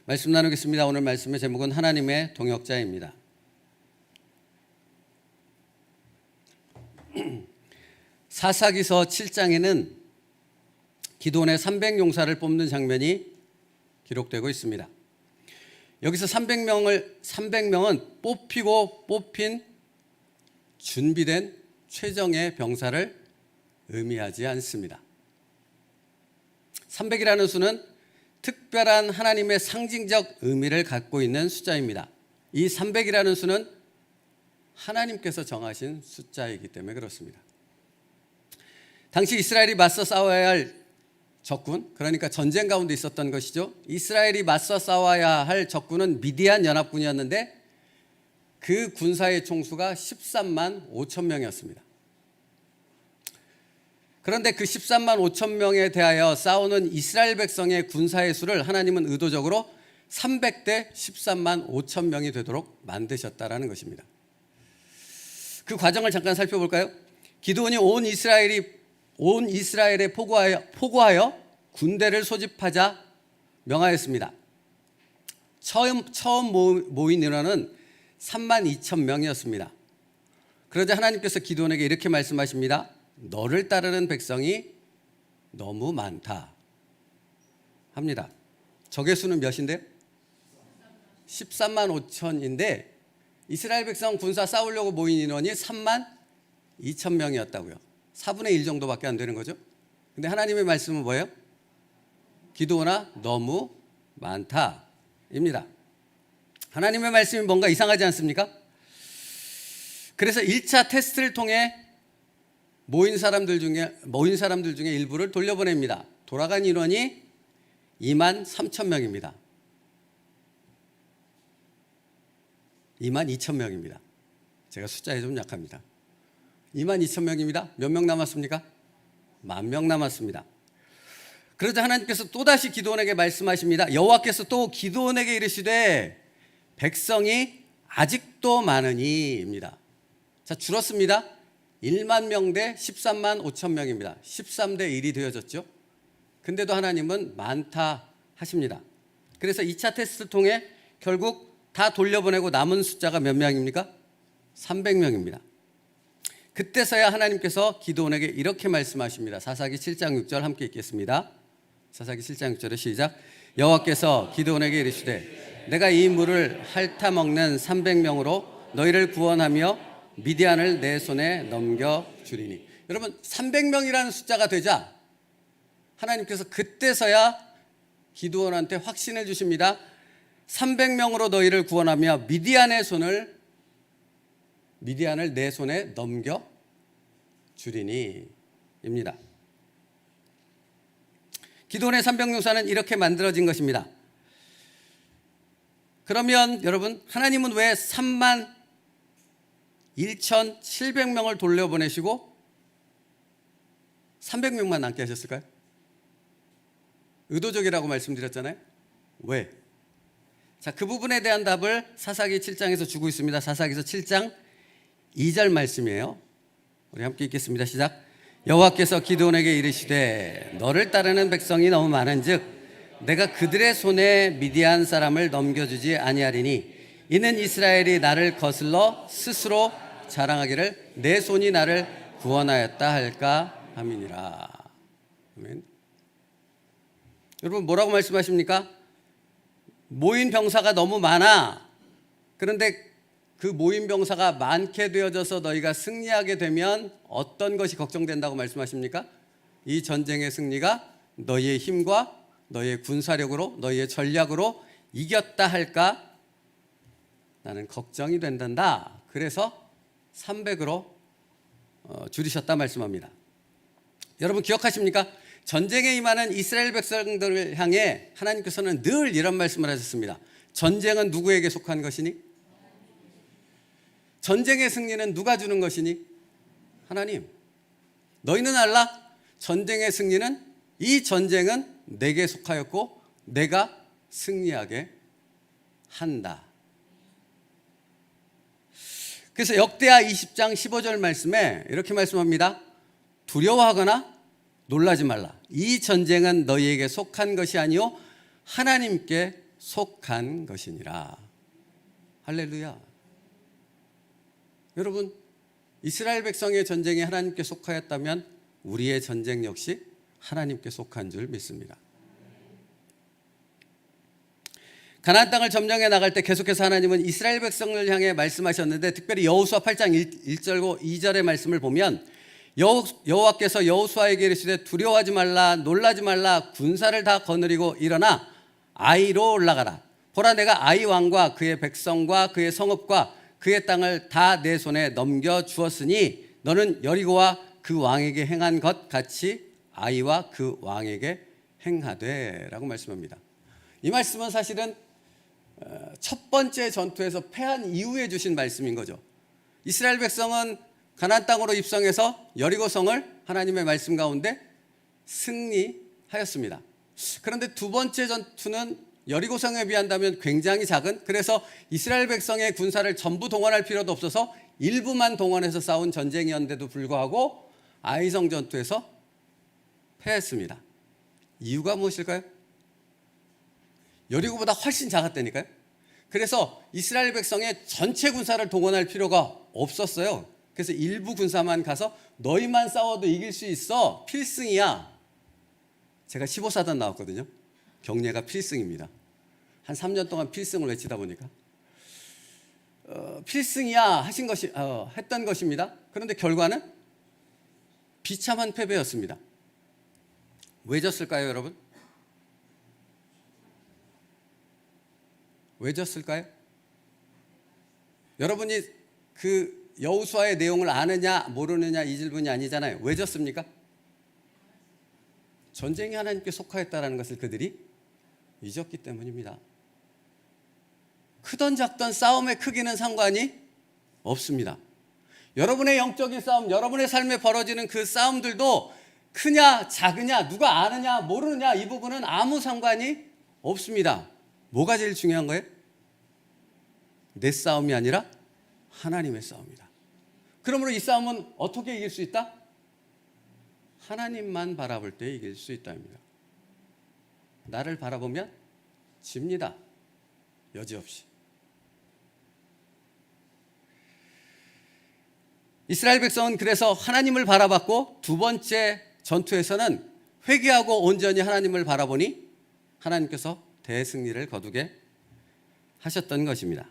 말씀 나누겠습니다. 오늘 말씀의 제목은 하나님의 동역자입니다. 사사기서 7장에는 기드온의 300용사를 뽑는 장면이 기록되고 있습니다. 여기서 300명은 뽑히고 뽑힌 준비된 최정예 병사를 의미하지 않습니다. 300이라는 수는 특별한 하나님의 상징적 의미를 갖고 있는 숫자입니다. 이 300이라는 수는 하나님께서 정하신 숫자이기 때문에 그렇습니다. 당시 이스라엘이 맞서 싸워야 할 적군, 그러니까 전쟁 가운데 있었던 것이죠. 이스라엘이 맞서 싸워야 할 적군은 미디안 연합군이었는데 그 군사의 총수가 13만 5천 명이었습니다. 그런데 그 13만 5천 명에 대하여 싸우는 이스라엘 백성의 군사의 수를 하나님은 의도적으로 300대 13만 5천 명이 되도록 만드셨다라는 것입니다. 그 과정을 잠깐 살펴볼까요? 기드온이 온 이스라엘에 포고하여 군대를 소집하자 명하였습니다. 처음 모인 인원은 3만 2천 명이었습니다. 그러자 하나님께서 기드온에게 이렇게 말씀하십니다. 너를 따르는 백성이 너무 많다 합니다. 적의 수는 몇인데요? 13만 5천인데 이스라엘 백성 군사 싸우려고 모인 인원이 3만 2천 명이었다고요. 4분의 1 정도밖에 안 되는 거죠. 근데 하나님의 말씀은 뭐예요? 기드온아 너무 많다입니다. 하나님의 말씀이 뭔가 이상하지 않습니까? 그래서 1차 테스트를 통해 모인 사람들 중에 일부를 돌려보냅니다. 돌아간 인원이 2만 3천 명입니다. 2만 2천 명입니다. 제가 숫자에 좀 약합니다. 2만 2천 명입니다. 몇 명 남았습니까? 10,000명 남았습니다. 그러자 하나님께서 또다시 기드온에게 말씀하십니다. 여호와께서 또 기드온에게 이르시되 백성이 아직도 많으니입니다. 자, 줄었습니다. 1만 명 대 13만 5천 명입니다. 13대 1이 되어졌죠. 근데도 하나님은 많다 하십니다. 그래서 2차 테스트를 통해 결국 다 돌려보내고 남은 숫자가 몇 명입니까? 300명입니다. 그때서야 하나님께서 기드온에게 이렇게 말씀하십니다. 사사기 7장 6절 함께 읽겠습니다. 사사기 7장 6절에 시작. 여호와께서 기드온에게 이르시되 내가 이 물을 핥아먹는 300명으로 너희를 구원하며 미디안을 내 손에 넘겨주리니. 여러분 300명이라는 숫자가 되자 하나님께서 그때서야 기드온한테 확신해 주십니다. 300명으로 너희를 구원하며 미디안을 내 손에 넘겨주리니 입니다. 기드온의 300용사는 이렇게 만들어진 것입니다. 그러면 여러분 하나님은 왜 3만 1,700명을 돌려보내시고 300명만 남게 하셨을까요? 의도적이라고 말씀드렸잖아요. 왜? 자, 그 부분에 대한 답을 사사기 7장에서 주고 있습니다. 사사기서 7장 2절 말씀이에요. 우리 함께 읽겠습니다. 시작. 여호와께서 기드온에게 이르시되 너를 따르는 백성이 너무 많은즉 내가 그들의 손에 미디안 사람을 넘겨주지 아니하리니 이는 이스라엘이 나를 거슬러 스스로 자랑하기를 내 손이 나를 구원하였다 할까 함이니라. 아멘. 여러분 뭐라고 말씀하십니까? 모인 병사가 너무 많아. 그런데 그 모인 병사가 많게 되어져서 너희가 승리하게 되면 어떤 것이 걱정된다고 말씀하십니까? 이 전쟁의 승리가 너희의 힘과 너희의 군사력으로 너희의 전략으로 이겼다 할까? 나는 걱정이 된단다. 그래서 300으로 줄이셨다 말씀합니다. 여러분 기억하십니까? 전쟁에 임하는 이스라엘 백성들을 향해 하나님께서는 늘 이런 말씀을 하셨습니다. 전쟁은 누구에게 속한 것이니? 전쟁의 승리는 누가 주는 것이니? 하나님. 너희는 알라? 전쟁의 승리는 이 전쟁은 내게 속하였고 내가 승리하게 한다. 그래서 역대하 20장 15절 말씀에 이렇게 말씀합니다. 두려워하거나 놀라지 말라. 이 전쟁은 너희에게 속한 것이 아니요 하나님께 속한 것이니라. 할렐루야. 여러분, 이스라엘 백성의 전쟁이 하나님께 속하였다면 우리의 전쟁 역시 하나님께 속한 줄 믿습니다. 가나안 땅을 점령해 나갈 때 계속해서 하나님은 이스라엘 백성을 향해 말씀하셨는데, 특별히 여호수아 8장 1절과 2절의 말씀을 보면 여호와께서 여호수아에게 이르시되 두려워하지 말라, 놀라지 말라, 군사를 다 거느리고 일어나 아이로 올라가라. 보라, 내가 아이 왕과 그의 백성과 그의 성읍과 그의 땅을 다 내 손에 넘겨 주었으니 너는 여리고와 그 왕에게 행한 것 같이 아이와 그 왕에게 행하되 라고 말씀합니다. 이 말씀은 사실은 첫 번째 전투에서 패한 이후에 주신 말씀인 거죠. 이스라엘 백성은 가나안 땅으로 입성해서 여리고성을 하나님의 말씀 가운데 승리하였습니다. 그런데 두 번째 전투는 여리고성에 비한다면 굉장히 작은, 그래서 이스라엘 백성의 군사를 전부 동원할 필요도 없어서 일부만 동원해서 싸운 전쟁이었는데도 불구하고 아이성 전투에서 패했습니다. 이유가 무엇일까요? 여리고보다 훨씬 작았다니까요. 그래서 이스라엘 백성의 전체 군사를 동원할 필요가 없었어요. 그래서 일부 군사만 가서 너희만 싸워도 이길 수 있어, 필승이야. 제가 15사단 나왔거든요. 경례가 필승입니다. 한 3년 동안 필승을 외치다 보니까 필승이야 했던 것입니다. 그런데 결과는 비참한 패배였습니다. 왜 졌을까요, 여러분? 왜 졌을까요? 여러분이 그 여호수아의 내용을 아느냐 모르느냐 이 질문이 아니잖아요. 왜 졌습니까? 전쟁이 하나님께 속하였다는 것을 그들이 잊었기 때문입니다. 크던 작던 싸움의 크기는 상관이 없습니다. 여러분의 영적인 싸움, 여러분의 삶에 벌어지는 그 싸움들도 크냐 작으냐 누가 아느냐 모르느냐 이 부분은 아무 상관이 없습니다. 뭐가 제일 중요한 거예요? 내 싸움이 아니라 하나님의 싸움이다. 그러므로 이 싸움은 어떻게 이길 수 있다? 하나님만 바라볼 때 이길 수 있다입니다. 나를 바라보면 집니다. 여지없이. 이스라엘 백성은 그래서 하나님을 바라봤고, 두 번째 전투에서는 회개하고 온전히 하나님을 바라보니 하나님께서 대승리를 거두게 하셨던 것입니다.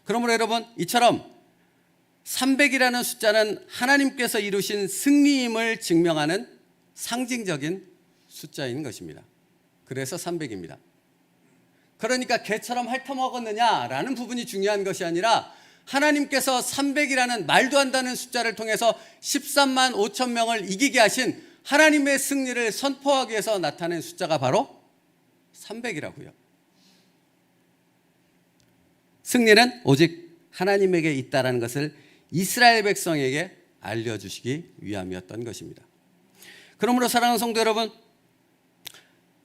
그러므로 여러분, 이처럼 300이라는 숫자는 하나님께서 이루신 승리임을 증명하는 상징적인 숫자인 것입니다. 그래서 300입니다. 그러니까 개처럼 핥아먹었느냐라는 부분이 중요한 것이 아니라 하나님께서 300이라는 말도 안 되는 숫자를 통해서 13만 5천 명을 이기게 하신 하나님의 승리를 선포하기 위해서 나타낸 숫자가 바로 300이라고요. 승리는 오직 하나님에게 있다는 것을 이스라엘 백성에게 알려주시기 위함이었던 것입니다. 그러므로 사랑하는 성도 여러분,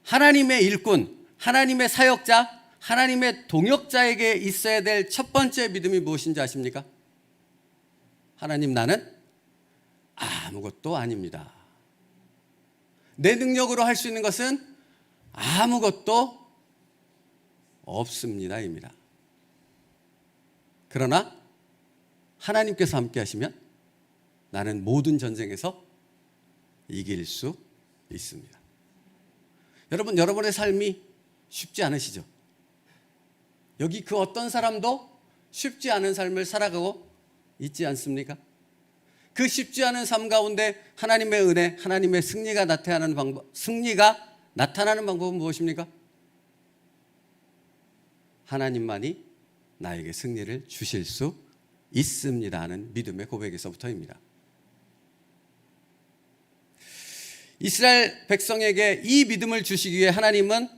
하나님의 일꾼, 하나님의 사역자, 하나님의 동역자에게 있어야 될 첫 번째 믿음이 무엇인지 아십니까? 하나님, 나는 아무것도 아닙니다. 내 능력으로 할 수 있는 것은 아무것도 없습니다입니다. 그러나 하나님께서 함께 하시면 나는 모든 전쟁에서 이길 수 있습니다. 여러분, 여러분의 삶이 쉽지 않으시죠? 여기 그 어떤 사람도 쉽지 않은 삶을 살아가고 있지 않습니까? 그 쉽지 않은 삶 가운데 하나님의 은혜, 하나님의 승리가 나타나는 방법은 무엇입니까? 하나님만이 나에게 승리를 주실 수 있습니다 하는 믿음의 고백에서부터입니다. 이스라엘 백성에게 이 믿음을 주시기 위해 하나님은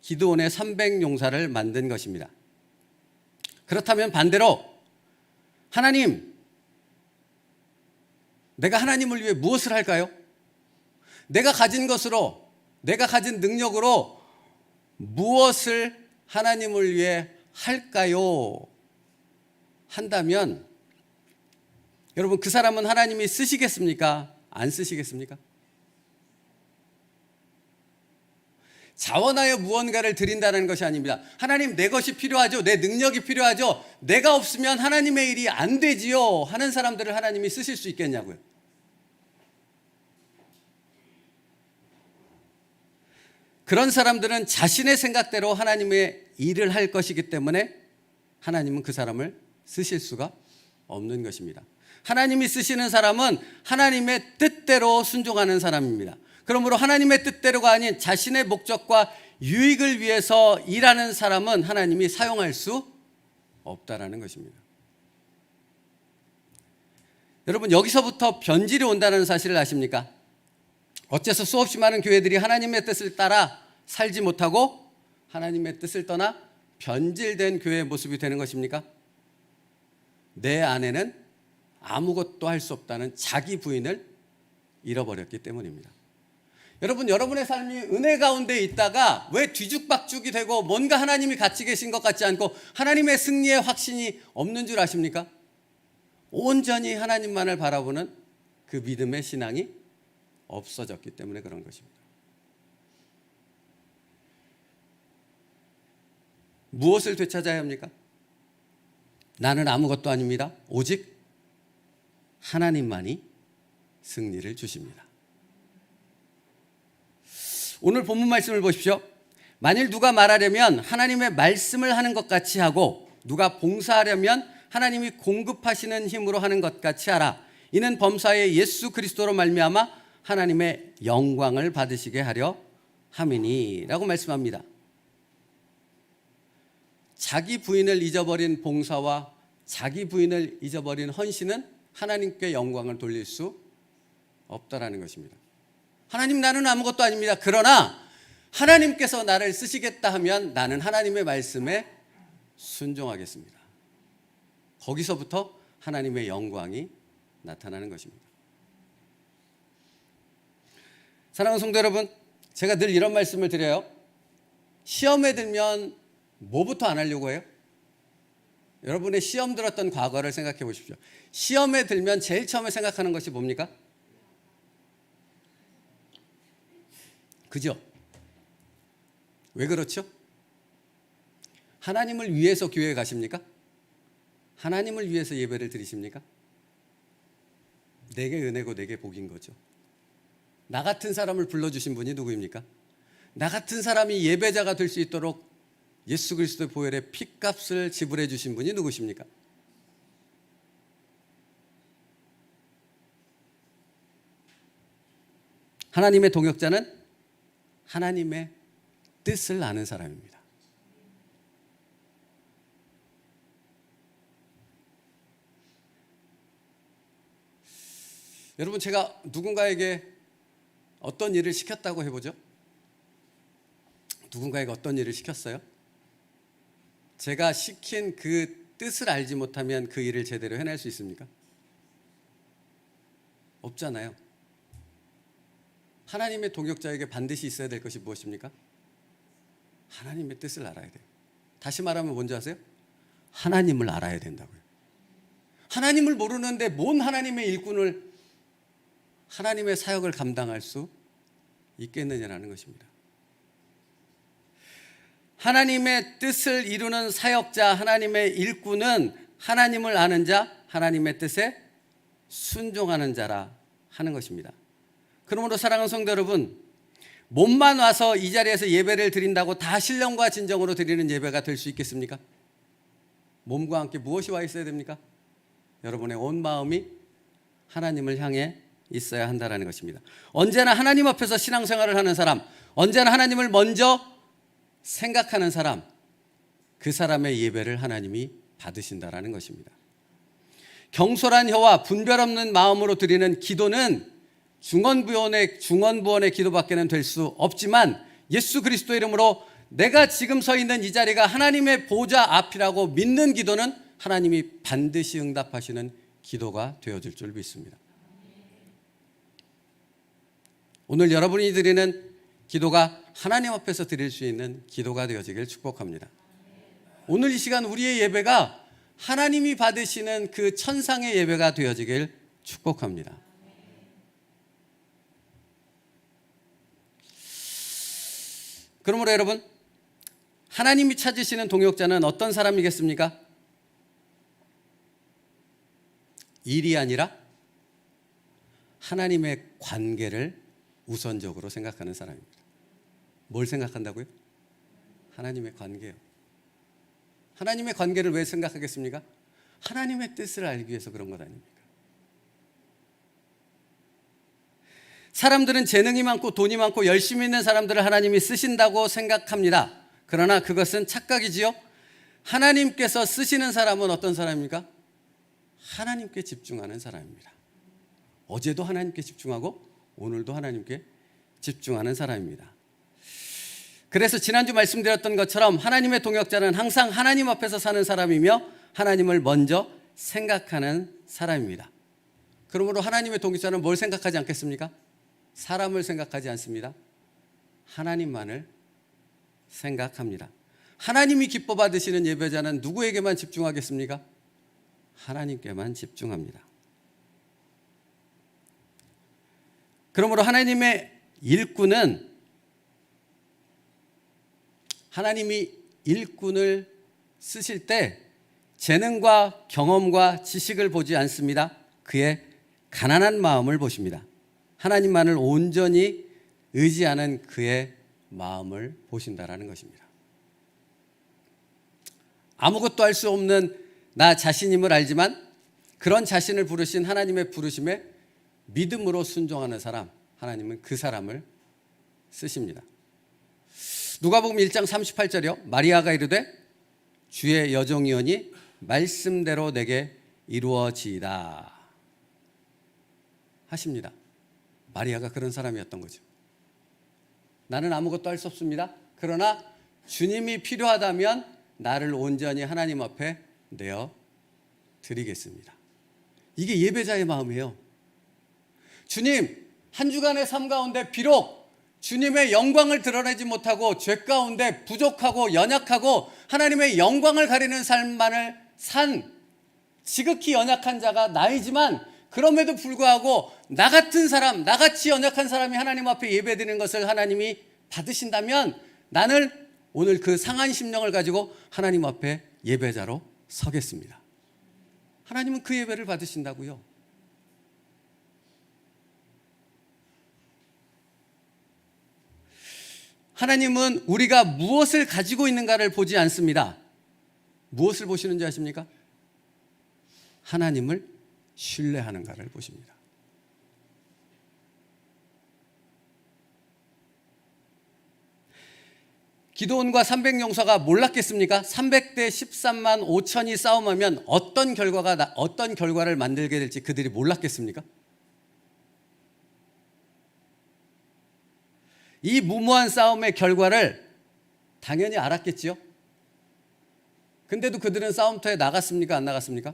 기드온의 300용사를 만든 것입니다. 그렇다면 반대로 하나님, 내가 하나님을 위해 무엇을 할까요? 내가 가진 것으로, 내가 가진 능력으로 무엇을 하나님을 위해 할까요? 한다면 여러분, 그 사람은 하나님이 쓰시겠습니까? 안 쓰시겠습니까? 자원하여 무언가를 드린다는 것이 아닙니다. 하나님, 내 것이 필요하죠. 내 능력이 필요하죠. 내가 없으면 하나님의 일이 안 되지요 하는 사람들을 하나님이 쓰실 수 있겠냐고요. 그런 사람들은 자신의 생각대로 하나님의 일을 할 것이기 때문에 하나님은 그 사람을 쓰실 수가 없는 것입니다. 하나님이 쓰시는 사람은 하나님의 뜻대로 순종하는 사람입니다. 그러므로 하나님의 뜻대로가 아닌 자신의 목적과 유익을 위해서 일하는 사람은 하나님이 사용할 수 없다라는 것입니다. 여러분, 여기서부터 변질이 온다는 사실을 아십니까? 어째서 수없이 많은 교회들이 하나님의 뜻을 따라 살지 못하고 하나님의 뜻을 떠나 변질된 교회의 모습이 되는 것입니까? 내 안에는 아무것도 할 수 없다는 자기 부인을 잃어버렸기 때문입니다. 여러분, 여러분의 삶이 은혜 가운데 있다가 왜 뒤죽박죽이 되고 뭔가 하나님이 같이 계신 것 같지 않고 하나님의 승리의 확신이 없는 줄 아십니까? 온전히 하나님만을 바라보는 그 믿음의 신앙이 없어졌기 때문에 그런 것입니다. 무엇을 되찾아야 합니까? 나는 아무것도 아닙니다. 오직 하나님만이 승리를 주십니다. 오늘 본문 말씀을 보십시오. 만일 누가 말하려면 하나님의 말씀을 하는 것 같이 하고 누가 봉사하려면 하나님이 공급하시는 힘으로 하는 것 같이 하라. 이는 범사에 예수 그리스도로 말미암아 하나님의 영광을 받으시게 하려 함이니 라고 말씀합니다. 자기 부인을 잊어버린 봉사와 자기 부인을 잊어버린 헌신은 하나님께 영광을 돌릴 수 없다라는 것입니다. 하나님, 나는 아무것도 아닙니다. 그러나 하나님께서 나를 쓰시겠다 하면 나는 하나님의 말씀에 순종하겠습니다. 거기서부터 하나님의 영광이 나타나는 것입니다. 사랑하는 성도 여러분, 제가 늘 이런 말씀을 드려요. 시험에 들면 뭐부터 안 하려고 해요? 여러분의 시험 들었던 과거를 생각해 보십시오. 시험에 들면 제일 처음에 생각하는 것이 뭡니까? 그죠? 왜 그렇죠? 하나님을 위해서 교회에 가십니까? 하나님을 위해서 예배를 드리십니까? 내게 은혜고 내게 복인 거죠. 나 같은 사람을 불러주신 분이 누구입니까? 나 같은 사람이 예배자가 될 수 있도록 예수 그리스도의 보혈의 피값을 지불해 주신 분이 누구십니까? 하나님의 동역자는 하나님의 뜻을 아는 사람입니다. 여러분, 제가 누군가에게 어떤 일을 시켰다고 해보죠. 누군가에게 어떤 일을 시켰어요? 제가 시킨 그 뜻을 알지 못하면 그 일을 제대로 해낼 수 있습니까? 없잖아요. 하나님의 동역자에게 반드시 있어야 될 것이 무엇입니까? 하나님의 뜻을 알아야 돼요. 다시 말하면 뭔지 아세요? 하나님을 알아야 된다고요. 하나님을 모르는데 뭔 하나님의 일꾼을, 하나님의 사역을 감당할 수 있겠느냐라는 것입니다. 하나님의 뜻을 이루는 사역자, 하나님의 일꾼은 하나님을 아는 자, 하나님의 뜻에 순종하는 자라 하는 것입니다. 그러므로 사랑하는 성도 여러분, 몸만 와서 이 자리에서 예배를 드린다고 다 신령과 진정으로 드리는 예배가 될 수 있겠습니까? 몸과 함께 무엇이 와 있어야 됩니까? 여러분의 온 마음이 하나님을 향해 있어야 한다는 것입니다. 언제나 하나님 앞에서 신앙생활을 하는 사람, 언제나 하나님을 먼저 생각하는 사람, 그 사람의 예배를 하나님이 받으신다라는 것입니다. 경솔한 혀와 분별 없는 마음으로 드리는 기도는 중언부언의 기도밖에는 될 수 없지만 예수 그리스도 이름으로 내가 지금 서 있는 이 자리가 하나님의 보좌 앞이라고 믿는 기도는 하나님이 반드시 응답하시는 기도가 되어질 줄 믿습니다. 오늘 여러분이 드리는 기도가 하나님 앞에서 드릴 수 있는 기도가 되어지길 축복합니다. 오늘 이 시간 우리의 예배가 하나님이 받으시는 그 천상의 예배가 되어지길 축복합니다. 그러므로 여러분, 하나님이 찾으시는 동역자는 어떤 사람이겠습니까? 일이 아니라 하나님의 관계를 우선적으로 생각하는 사람입니다. 뭘 생각한다고요? 하나님의 관계요. 하나님의 관계를 왜 생각하겠습니까? 하나님의 뜻을 알기 위해서 그런 것 아닙니까? 사람들은 재능이 많고 돈이 많고 열심히 있는 사람들을 하나님이 쓰신다고 생각합니다. 그러나 그것은 착각이지요. 하나님께서 쓰시는 사람은 어떤 사람입니까? 하나님께 집중하는 사람입니다. 어제도 하나님께 집중하고 오늘도 하나님께 집중하는 사람입니다. 그래서 지난주 말씀드렸던 것처럼 하나님의 동역자는 항상 하나님 앞에서 사는 사람이며 하나님을 먼저 생각하는 사람입니다. 그러므로 하나님의 동역자는 뭘 생각하지 않겠습니까? 사람을 생각하지 않습니다. 하나님만을 생각합니다. 하나님이 기뻐 받으시는 예배자는 누구에게만 집중하겠습니까? 하나님께만 집중합니다. 그러므로 하나님의 일꾼은 하나님이 일꾼을 쓰실 때 재능과 경험과 지식을 보지 않습니다. 그의 가난한 마음을 보십니다. 하나님만을 온전히 의지하는 그의 마음을 보신다라는 것입니다. 아무것도 할 수 없는 나 자신임을 알지만 그런 자신을 부르신 하나님의 부르심에 믿음으로 순종하는 사람, 하나님은 그 사람을 쓰십니다. 누가복음 1장 38절이요. 마리아가 이르되 주의 여종이오니 말씀대로 내게 이루어지이다 하십니다. 마리아가 그런 사람이었던 거죠. 나는 아무것도 할 수 없습니다. 그러나 주님이 필요하다면 나를 온전히 하나님 앞에 내어 드리겠습니다. 이게 예배자의 마음이에요. 주님, 한 주간의 삶 가운데 비록 주님의 영광을 드러내지 못하고 죄 가운데 부족하고 연약하고 하나님의 영광을 가리는 삶만을 산 지극히 연약한 자가 나이지만 그럼에도 불구하고 나 같은 사람, 나같이 연약한 사람이 하나님 앞에 예배드리는 것을 하나님이 받으신다면 나는 오늘 그 상한 심령을 가지고 하나님 앞에 예배자로 서겠습니다. 하나님은 그 예배를 받으신다고요. 하나님은 우리가 무엇을 가지고 있는가를 보지 않습니다. 무엇을 보시는지 아십니까? 하나님을 신뢰하는가를 보십니다. 기드온과 300용사가 몰랐겠습니까? 300대 13만 5천이 싸움하면 어떤 결과를 만들게 될지 그들이 몰랐겠습니까? 이 무모한 싸움의 결과를 당연히 알았겠지요. 근데도 그들은 싸움터에 나갔습니까? 안 나갔습니까?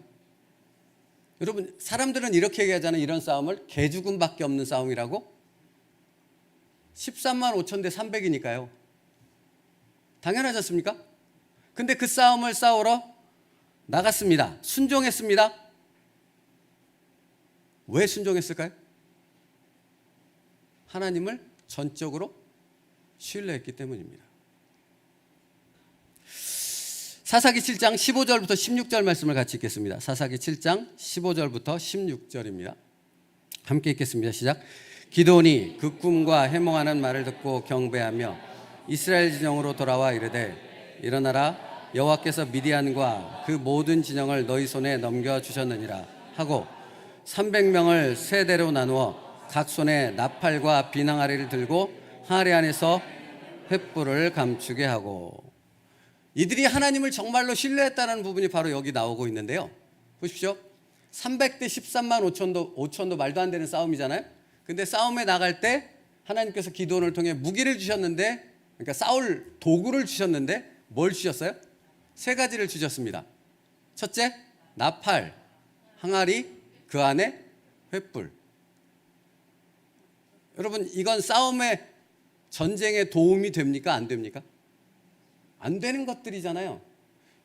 여러분, 사람들은 이렇게 얘기하잖아요. 이런 싸움을 개죽음밖에 없는 싸움이라고. 13만 5천 대 300이니까요. 당연하지 않습니까? 근데 그 싸움을 싸우러 나갔습니다. 순종했습니다. 왜 순종했을까요? 하나님을 전적으로 신뢰했기 때문입니다. 사사기 7장 15절부터 16절 말씀을 같이 읽겠습니다. 사사기 7장 15절부터 16절입니다. 함께 읽겠습니다. 시작. 기드온이 그 꿈과 해몽하는 말을 듣고 경배하며 이스라엘 진영으로 돌아와 이르되 일어나라 여호와께서 미디안과 그 모든 진영을 너희 손에 넘겨주셨느니라 하고 300명을 세 대로 나누어 각 손에 나팔과 비낭아리를 들고 항아리 안에서 횃불을 감추게 하고. 이들이 하나님을 정말로 신뢰했다는 부분이 바로 여기 나오고 있는데요. 보십시오. 300대 13만 5천도 말도 안 되는 싸움이잖아요. 근데 싸움에 나갈 때 하나님께서 기드온을 통해 무기를 주셨는데, 그러니까 싸울 도구를 주셨는데 뭘 주셨어요? 세 가지를 주셨습니다. 첫째, 나팔, 항아리, 그 안에 횃불. 여러분, 이건 싸움에 전쟁에 도움이 됩니까? 안 됩니까? 안 되는 것들이잖아요.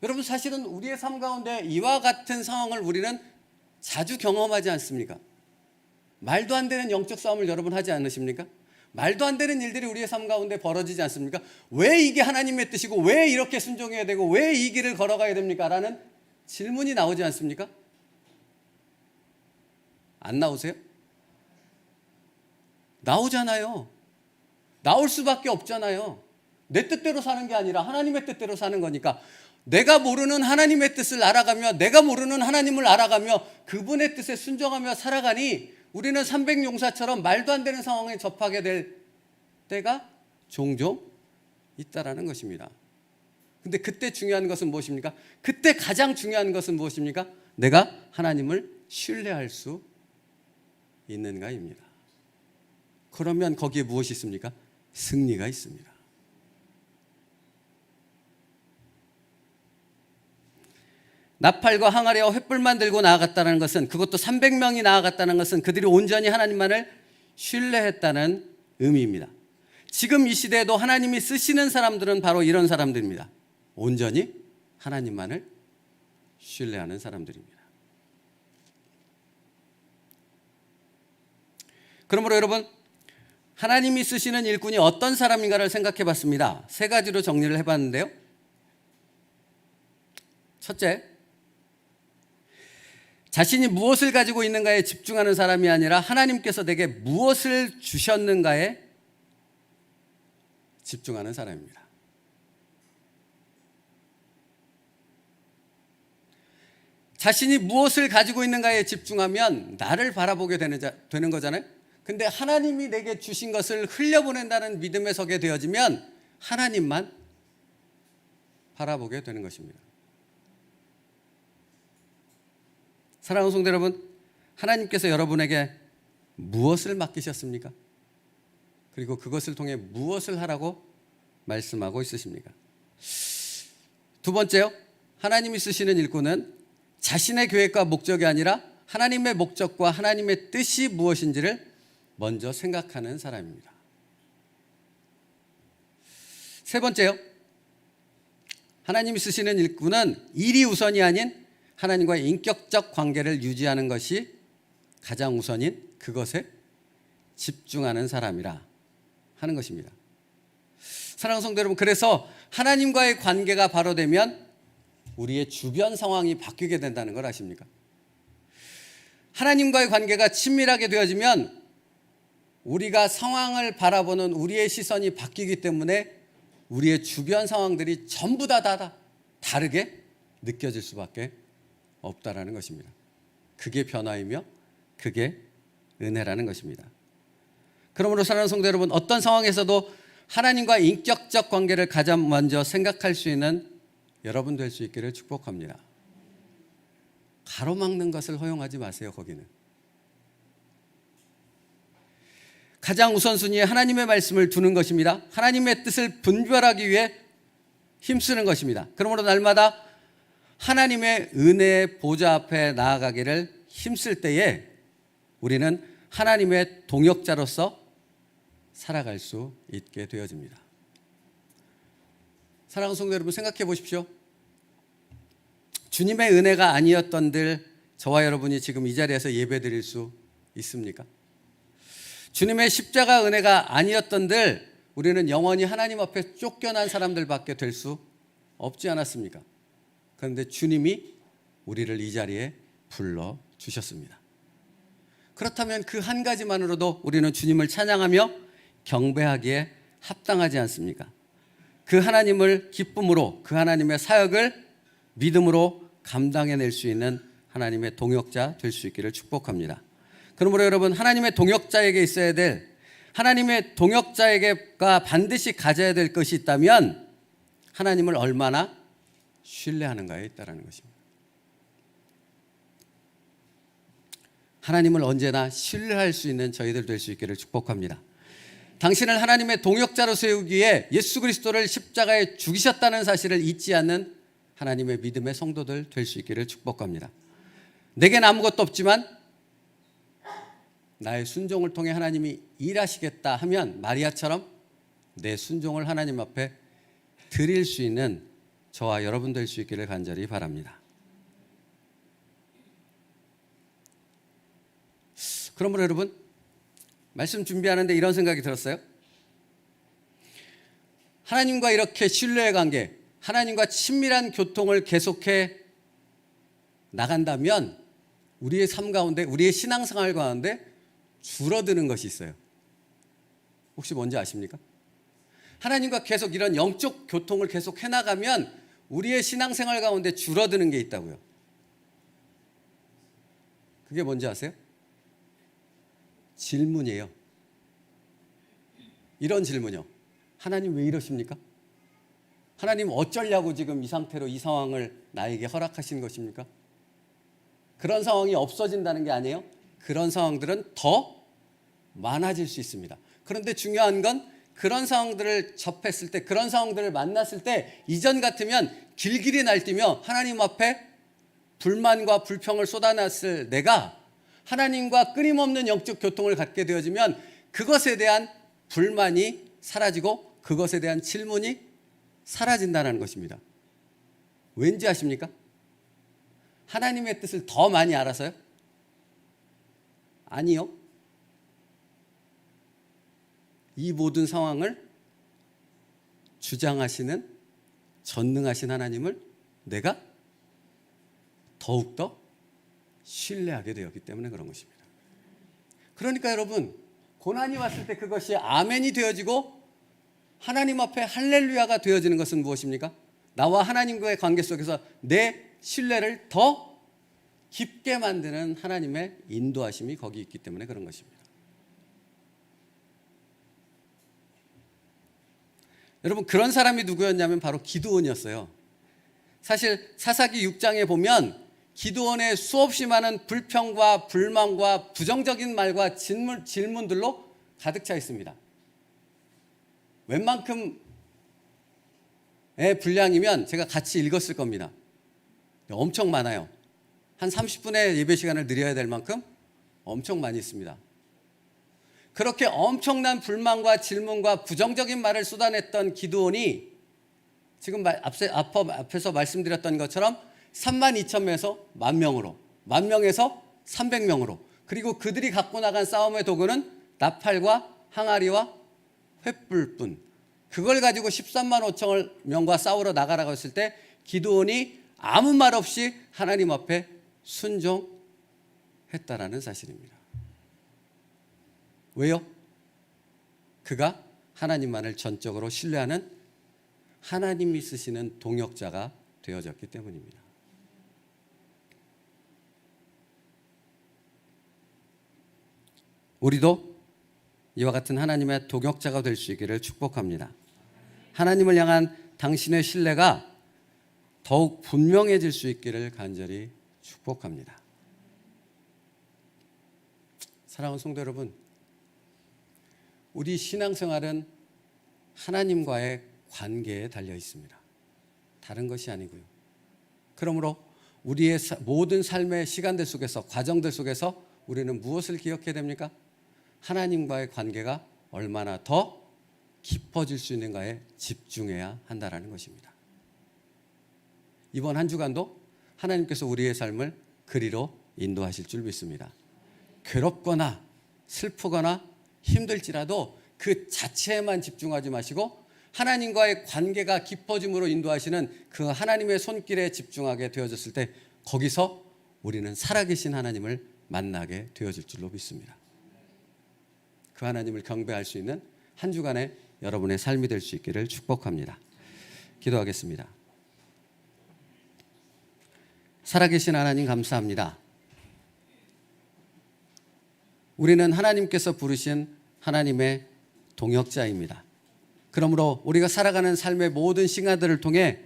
여러분, 사실은 우리의 삶 가운데 이와 같은 상황을 우리는 자주 경험하지 않습니까? 말도 안 되는 영적 싸움을 여러분 하지 않으십니까? 말도 안 되는 일들이 우리의 삶 가운데 벌어지지 않습니까? 왜 이게 하나님의 뜻이고 왜 이렇게 순종해야 되고 왜 이 길을 걸어가야 됩니까? 라는 질문이 나오지 않습니까? 안 나오세요? 나오잖아요. 나올 수밖에 없잖아요. 내 뜻대로 사는 게 아니라 하나님의 뜻대로 사는 거니까 내가 모르는 하나님의 뜻을 알아가며 내가 모르는 하나님을 알아가며 그분의 뜻에 순종하며 살아가니 우리는 300용사처럼 말도 안 되는 상황에 접하게 될 때가 종종 있다라는 것입니다. 근데 그때 중요한 것은 무엇입니까? 그때 가장 중요한 것은 무엇입니까? 내가 하나님을 신뢰할 수 있는가입니다. 그러면 거기에 무엇이 있습니까? 승리가 있습니다. 나팔과 항아리와 횃불만 들고 나아갔다는 것은, 그것도 300명이 나아갔다는 것은 그들이 온전히 하나님만을 신뢰했다는 의미입니다. 지금 이 시대에도 하나님이 쓰시는 사람들은 바로 이런 사람들입니다. 온전히 하나님만을 신뢰하는 사람들입니다. 그러므로 여러분, 하나님이 쓰시는 일꾼이 어떤 사람인가를 생각해 봤습니다. 세 가지로 정리를 해봤는데요. 첫째, 자신이 무엇을 가지고 있는가에 집중하는 사람이 아니라 하나님께서 내게 무엇을 주셨는가에 집중하는 사람입니다. 자신이 무엇을 가지고 있는가에 집중하면 나를 바라보게 되는 거잖아요. 근데 하나님이 내게 주신 것을 흘려보낸다는 믿음에 서게 되어지면 하나님만 바라보게 되는 것입니다. 사랑하는 성도 여러분, 하나님께서 여러분에게 무엇을 맡기셨습니까? 그리고 그것을 통해 무엇을 하라고 말씀하고 있으십니까? 두 번째요, 하나님이 쓰시는 일꾼은 자신의 계획과 목적이 아니라 하나님의 목적과 하나님의 뜻이 무엇인지를 먼저 생각하는 사람입니다. 세 번째요, 하나님이 쓰시는 일꾼은 일이 우선이 아닌 하나님과의 인격적 관계를 유지하는 것이 가장 우선인 그것에 집중하는 사람이라 하는 것입니다. 사랑하는 성도 여러분, 그래서 하나님과의 관계가 바로 되면 우리의 주변 상황이 바뀌게 된다는 걸 아십니까? 하나님과의 관계가 친밀하게 되어지면 우리가 상황을 바라보는 우리의 시선이 바뀌기 때문에 우리의 주변 상황들이 전부 다 다르게 느껴질 수밖에 없다라는 것입니다. 그게 변화이며 그게 은혜라는 것입니다. 그러므로 사랑하는 성도 여러분, 어떤 상황에서도 하나님과 인격적 관계를 가장 먼저 생각할 수 있는 여러분 될 수 있기를 축복합니다. 가로막는 것을 허용하지 마세요. 거기는 가장 우선순위에 하나님의 말씀을 두는 것입니다. 하나님의 뜻을 분별하기 위해 힘쓰는 것입니다. 그러므로 날마다 하나님의 은혜의 보좌 앞에 나아가기를 힘쓸 때에 우리는 하나님의 동역자로서 살아갈 수 있게 되어집니다. 사랑하는 성도 여러분, 생각해 보십시오. 주님의 은혜가 아니었던들 저와 여러분이 지금 이 자리에서 예배드릴 수 있습니까? 주님의 십자가 은혜가 아니었던들 우리는 영원히 하나님 앞에 쫓겨난 사람들밖에 될 수 없지 않았습니까? 그런데 주님이 우리를 이 자리에 불러주셨습니다. 그렇다면 그 한 가지만으로도 우리는 주님을 찬양하며 경배하기에 합당하지 않습니까? 그 하나님을 기쁨으로, 그 하나님의 사역을 믿음으로 감당해낼 수 있는 하나님의 동역자 될 수 있기를 축복합니다. 그러므로 여러분, 하나님의 동역자에게 있어야 될, 하나님의 동역자에게가 반드시 가져야 될 것이 있다면 하나님을 얼마나 신뢰하는가에 있다는 것입니다. 하나님을 언제나 신뢰할 수 있는 저희들 될 수 있기를 축복합니다. 당신을 하나님의 동역자로 세우기 위해 예수 그리스도를 십자가에 죽이셨다는 사실을 잊지 않는 하나님의 믿음의 성도들 될 수 있기를 축복합니다. 내겐 아무것도 없지만 나의 순종을 통해 하나님이 일하시겠다 하면 마리아처럼 내 순종을 하나님 앞에 드릴 수 있는 저와 여러분 될 수 있기를 간절히 바랍니다. 그러므로 여러분, 말씀 준비하는데 이런 생각이 들었어요. 하나님과 이렇게 신뢰의 관계, 하나님과 친밀한 교통을 계속해 나간다면 우리의 삶 가운데, 우리의 신앙생활 가운데 줄어드는 것이 있어요. 혹시 뭔지 아십니까? 하나님과 계속 이런 영적 교통을 계속 해나가면 우리의 신앙생활 가운데 줄어드는 게 있다고요. 그게 뭔지 아세요? 질문이에요. 이런 질문이요. 하나님 왜 이러십니까? 하나님 어쩌려고 지금 이 상태로 이 상황을 나에게 허락하신 것입니까? 그런 상황이 없어진다는 게 아니에요. 그런 상황들은 더 많아질 수 있습니다. 그런데 중요한 건 그런 상황들을 접했을 때, 그런 상황들을 만났을 때 이전 같으면 길길이 날뛰며 하나님 앞에 불만과 불평을 쏟아냈을 내가 하나님과 끊임없는 영적 교통을 갖게 되어지면 그것에 대한 불만이 사라지고 그것에 대한 질문이 사라진다는 것입니다. 왠지 아십니까? 하나님의 뜻을 더 많이 알아서요? 아니요. 이 모든 상황을 주장하시는 전능하신 하나님을 내가 더욱더 신뢰하게 되었기 때문에 그런 것입니다. 그러니까 여러분, 고난이 왔을 때 그것이 아멘이 되어지고 하나님 앞에 할렐루야가 되어지는 것은 무엇입니까? 나와 하나님과의 관계 속에서 내 신뢰를 더 깊게 만드는 하나님의 인도하심이 거기 있기 때문에 그런 것입니다. 여러분, 그런 사람이 누구였냐면 바로 기드온이었어요. 사실 사사기 6장에 보면 기드온의 수없이 많은 불평과 불만과 부정적인 말과 질문들로 가득 차 있습니다. 웬만큼의 분량이면 제가 같이 읽었을 겁니다. 엄청 많아요. 한 30분의 예배 시간을 드려야 될 만큼 엄청 많이 있습니다. 그렇게 엄청난 불만과 질문과 부정적인 말을 쏟아냈던 기드온이 지금 앞에서 말씀드렸던 것처럼 32,000명에서 10,000명으로, 10,000명에서 300명으로, 그리고 그들이 갖고 나간 싸움의 도구는 나팔과 항아리와 횃불뿐. 그걸 가지고 135,000명과 싸우러 나가라고 했을 때 기드온이 아무 말 없이 하나님 앞에 순종했다라는 사실입니다. 왜요? 그가 하나님만을 전적으로 신뢰하는 하나님이 쓰시는 동역자가 되어졌기 때문입니다. 우리도 이와 같은 하나님의 동역자가 될 수 있기를 축복합니다. 하나님을 향한 당신의 신뢰가 더욱 분명해질 수 있기를 간절히 축복합니다. 사랑하는 성도 여러분, 우리 신앙생활은 하나님과의 관계에 달려 있습니다. 다른 것이 아니고요. 그러므로 우리의 모든 삶의 시간들 속에서, 과정들 속에서 우리는 무엇을 기억해야 됩니까? 하나님과의 관계가 얼마나 더 깊어질 수 있는가에 집중해야 한다는 것입니다. 이번 한 주간도 하나님께서 우리의 삶을 그리로 인도하실 줄 믿습니다. 괴롭거나 슬프거나 힘들지라도 그 자체에만 집중하지 마시고 하나님과의 관계가 깊어짐으로 인도하시는 그 하나님의 손길에 집중하게 되어졌을 때 거기서 우리는 살아계신 하나님을 만나게 되어질 줄로 믿습니다. 그 하나님을 경배할 수 있는 한 주간의 여러분의 삶이 될 수 있기를 축복합니다. 기도하겠습니다. 살아계신 하나님 감사합니다. 우리는 하나님께서 부르신 하나님의 동역자입니다. 그러므로 우리가 살아가는 삶의 모든 시간들을 통해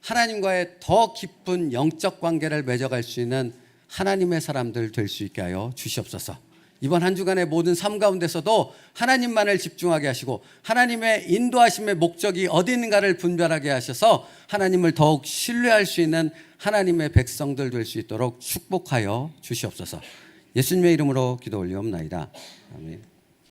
하나님과의 더 깊은 영적 관계를 맺어갈 수 있는 하나님의 사람들 될 수 있게 하여 주시옵소서. 이번 한 주간의 모든 삶 가운데서도 하나님만을 집중하게 하시고 하나님의 인도하심의 목적이 어디 있는가를 분별하게 하셔서 하나님을 더욱 신뢰할 수 있는 하나님의 백성들 될 수 있도록 축복하여 주시옵소서. 예수님의 이름으로 기도 올리옵나이다. 아멘.